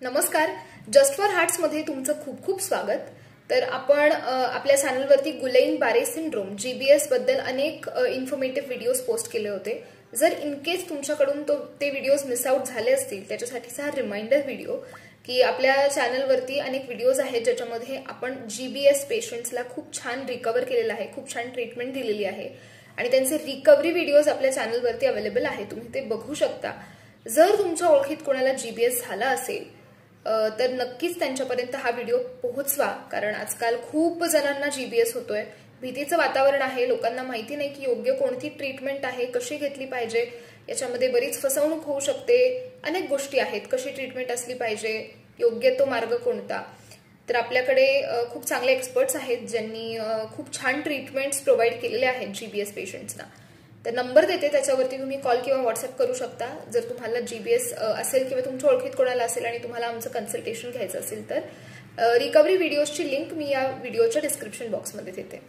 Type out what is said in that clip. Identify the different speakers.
Speaker 1: नमस्कार, just for hearts मध्ये तुमचं खूप खूप स्वागत। तर आपण आपल्या चॅनलवरती गुलेन बारे सिंड्रोम जीबीएस बद्दल अनेक इन्फॉर्मेटिव्ह व्हिडिओज पोस्ट केले होते। जर इन केस तुमच्याकडून ते व्हिडिओज मिस आउट झाले असतील त्याच्यासाठीचा हा रिमाइंडर व्हिडिओ की आपल्या चॅनलवरती अनेक व्हिडिओज आहेत ज्याच्यामध्ये आपण जीबीएस पेशंट्सला खूप छान रिकव्हर केलेला आहे, खूप छान ट्रीटमेंट दिलेली आहे आणि त्यांचे रिकव्हरी व्हिडिओज आपल्या चॅनलवरती अवेलेबल आहे, तुम्ही ते बघू शकता। जर तुमच्या ओळखीत कोणाला जीबीएस झाला असेल तर नक्कीच त्यांच्यापर्यंत हा व्हिडिओ पोहोचवा, कारण आजकाल खूप जणांना जीबीएस होतोय। भीतीचं वातावरण आहे, लोकांना माहिती नाही की योग्य कोणती ट्रीटमेंट आहे, कशी घेतली पाहिजे, याच्यामध्ये बरीच फसवणूक होऊ शकते, अनेक गोष्टी आहेत, कशी ट्रीटमेंट असली पाहिजे, योग्य तो मार्ग कोणता। तर आपल्याकडे खूप चांगले एक्सपर्ट्स आहेत ज्यांनी खूप छान ट्रीटमेंट्स प्रोव्हाइड केलेले आहेत जीबीएस पेशंट्सना। तर नंबर देते, त्याच्यावरती तुम्ही कॉल किंवा व्हॉट्सअप करू शकता जर तुम्हाला जीबीएस असेल किंवा तुमच्या ओळखीत कोणाला असेल आणि तुम्हाला आमचं कन्सल्टेशन घ्यायचं असेल तर। रिकव्हरी व्हिडिओजची लिंक मी या व्हिडिओच्या डिस्क्रिप्शन बॉक्समध्ये देते।